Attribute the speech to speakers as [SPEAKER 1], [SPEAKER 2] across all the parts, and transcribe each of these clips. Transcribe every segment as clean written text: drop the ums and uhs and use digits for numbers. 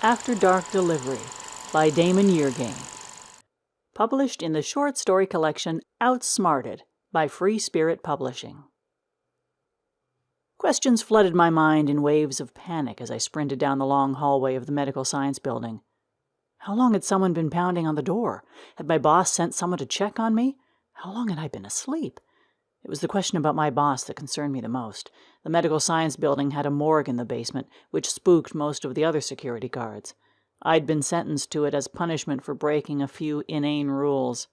[SPEAKER 1] After Dark Delivery by Damon Yeargain. Published in the short story collection Outsmarted by Free Spirit Publishing. Questions flooded my mind in waves of panic as I sprinted down the long hallway of the medical science building. How long had someone been pounding on the door? Had my boss sent someone to check on me? How long had I been asleep? It was the question about my boss that concerned me the most. The medical science building had a morgue in the basement, which spooked most of the other security guards. I'd been sentenced to it as punishment for breaking a few inane rules.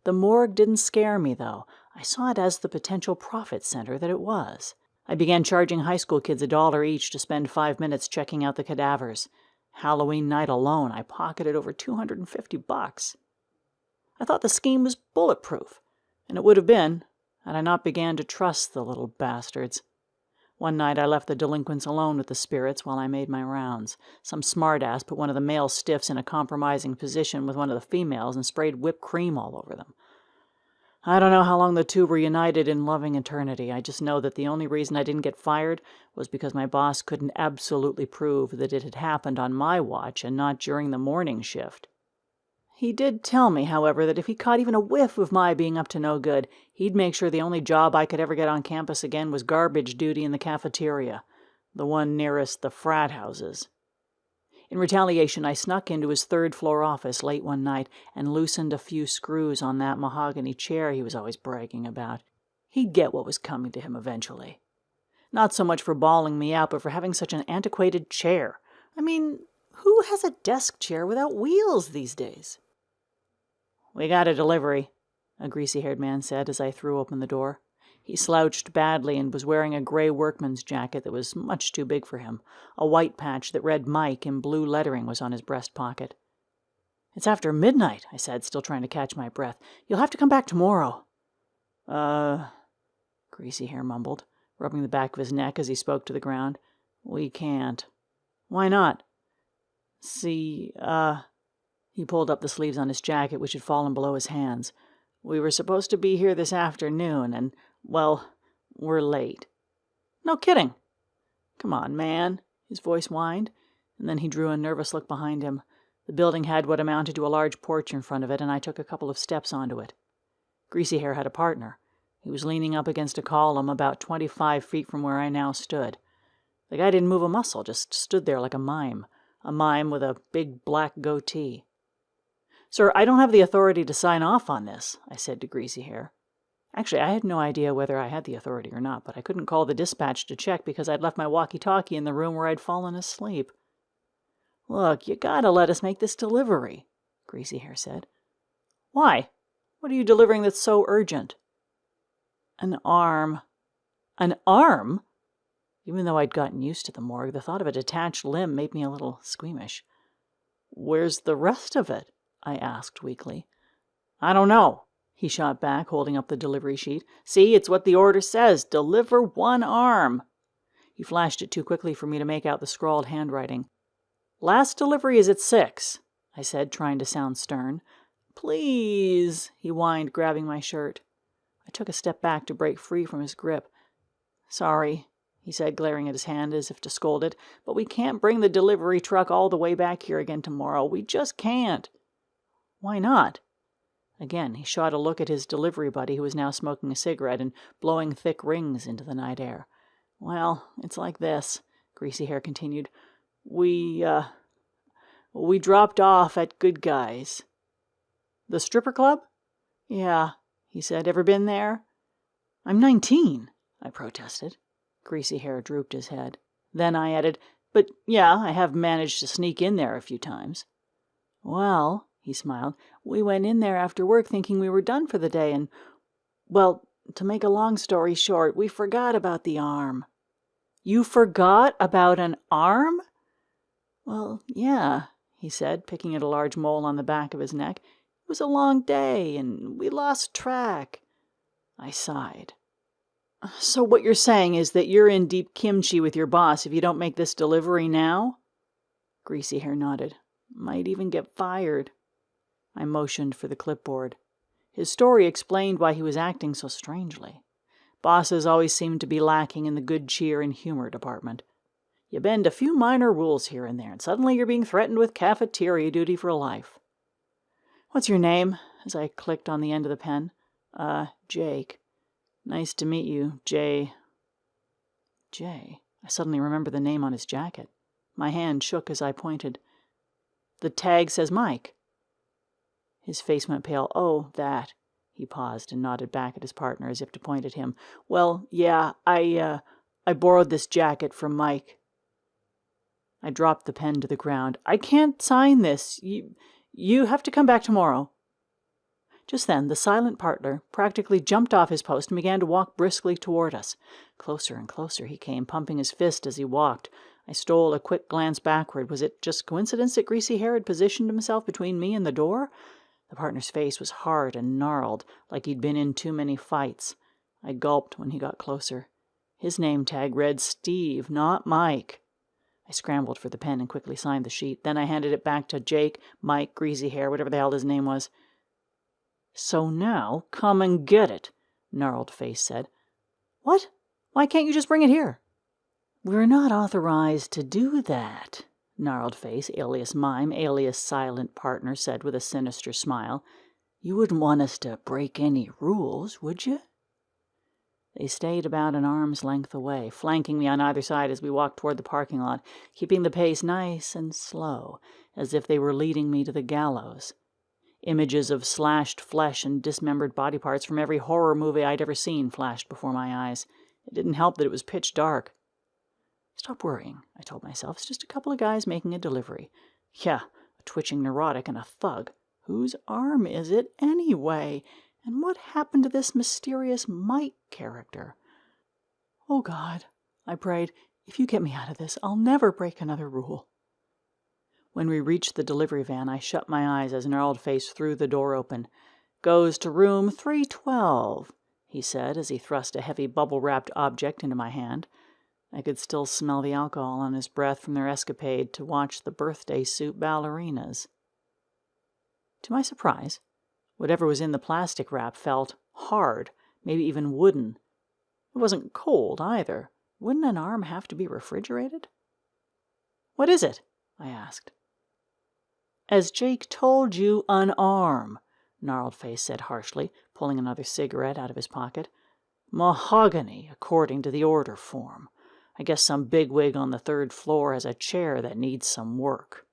[SPEAKER 1] The morgue didn't scare me, though. I saw it as the potential profit center that it was. I began charging high school kids $1 each to spend 5 minutes checking out the cadavers. Halloween night alone, I pocketed over $250. I thought the scheme was bulletproof, and it would have been, had I not began to trust the little bastards. One night I left the delinquents alone with the spirits while I made my rounds. Some smartass put one of the male stiffs in a compromising position with one of the females and sprayed whipped cream all over them. I don't know how long the two were united in loving eternity. I just know that the only reason I didn't get fired was because my boss couldn't absolutely prove that it had happened on my watch and not during the morning shift. He did tell me, however, that if he caught even a whiff of my being up to no good, he'd make sure the only job I could ever get on campus again was garbage duty in the cafeteria, the one nearest the frat houses. In retaliation, I snuck into his third-floor office late one night and loosened a few screws on that mahogany chair he was always bragging about. He'd get what was coming to him eventually. Not so much for bawling me out, but for having such an antiquated chair. I mean, who has a desk chair without wheels these days? "We got a delivery," a greasy-haired man said as I threw open the door. He slouched badly and was wearing a gray workman's jacket that was much too big for him. A white patch that read Mike in blue lettering was on his breast pocket. "It's after midnight," I said, still trying to catch my breath. "You'll have to come back tomorrow." Greasy hair mumbled, rubbing the back of his neck as he spoke to the ground. "We can't." "Why not?" "See, He pulled up the sleeves on his jacket, which had fallen below his hands. "We were supposed to be here this afternoon, and, well, we're late." "No kidding." "Come on, man," his voice whined, and then he drew a nervous look behind him. The building had what amounted to a large porch in front of it, and I took a couple of steps onto it. Greasy Hair had a partner. He was leaning up against a column about 25 feet from where I now stood. The guy didn't move a muscle, just stood there like a mime with a big black goatee. "Sir, I don't have the authority to sign off on this," I said to Greasy Hair. Actually, I had no idea whether I had the authority or not, but I couldn't call the dispatch to check because I'd left my walkie-talkie in the room where I'd fallen asleep. "Look, you gotta let us make this delivery," Greasy Hair said. "Why? What are you delivering that's so urgent?" "An arm." "An arm?" Even though I'd gotten used to the morgue, the thought of a detached limb made me a little squeamish. "Where's the rest of it?" I asked weakly. "I don't know," he shot back, holding up the delivery sheet. "See, it's what the order says. Deliver one arm." He flashed it too quickly for me to make out the scrawled handwriting. "Last delivery is at 6, I said, trying to sound stern. "Please," he whined, grabbing my shirt. I took a step back to break free from his grip. "Sorry," he said, glaring at his hand as if to scold it, "but we can't bring the delivery truck all the way back here again tomorrow. We just can't." "Why not?" Again, he shot a look at his delivery buddy, who was now smoking a cigarette and blowing thick rings into the night air. "Well, it's like this," Greasy Hair continued. We dropped off at Good Guys." "The stripper club?" "Yeah," he said. "Ever been there?" "I'm 19, I protested. Greasy Hair drooped his head. Then I added, "But yeah, I have managed to sneak in there a few times." "Well," he smiled, "we went in there after work thinking we were done for the day, and, well, to make a long story short, we forgot about the arm." "You forgot about an arm?" "Well, yeah," he said, picking at a large mole on the back of his neck. "It was a long day, and we lost track." I sighed. "So what you're saying is that you're in deep kimchi with your boss if you don't make this delivery now?" Greasy Hair nodded. "Might even get fired." I motioned for the clipboard. His story explained why he was acting so strangely. Bosses always seemed to be lacking in the good cheer and humor department. You bend a few minor rules here and there, and suddenly you're being threatened with cafeteria duty for life. What's your name? As I clicked on the end of the pen. Jake. Nice to meet you, Jay. Jay? I suddenly remembered the name on his jacket. My hand shook as I pointed. The tag says Mike. His face went pale. Oh, that. He paused and nodded back at his partner as if to point at him. Well, yeah, I borrowed this jacket from Mike. I dropped the pen to the ground. I can't sign this. You have to come back tomorrow. Just then, the silent partner practically jumped off his post and began to walk briskly toward us. Closer and closer he came, pumping his fist as he walked. I stole a quick glance backward. Was it just coincidence that Greasy Hair had positioned himself between me and the door? The partner's face was hard and gnarled, like he'd been in too many fights. I gulped when he got closer. His name tag read Steve, not Mike. I scrambled for the pen and quickly signed the sheet. Then I handed it back to Jake, Mike, Greasy Hair, whatever the hell his name was. So now, come and get it, Gnarled Face said. What? Why can't you just bring it here? We're not authorized to do that, Gnarled Face, alias Mime, alias Silent Partner, said with a sinister smile. You wouldn't want us to break any rules, would you? They stayed about an arm's length away, flanking me on either side as we walked toward the parking lot, keeping the pace nice and slow, as if they were leading me to the gallows. Images of slashed flesh and dismembered body parts from every horror movie I'd ever seen flashed before my eyes. It didn't help that it was pitch dark. Stop worrying, I told myself. It's just a couple of guys making a delivery. Yeah, a twitching neurotic and a thug. Whose arm is it anyway? And what happened to this mysterious Mike character? Oh, God, I prayed, if you get me out of this, I'll never break another rule. When we reached the delivery van, I shut my eyes as Gnarled Face threw the door open. Goes to room 312, he said as he thrust a heavy bubble-wrapped object into my hand. I could still smell the alcohol on his breath from their escapade to watch the birthday suit ballerinas. To my surprise, whatever was in the plastic wrap felt hard, maybe even wooden. It wasn't cold, either. Wouldn't an arm have to be refrigerated? What is it? I asked. As Jake told you, an arm, Gnarled Face said harshly, pulling another cigarette out of his pocket. Mahogany, according to the order form. I guess some bigwig on the 3rd floor has a chair that needs some work.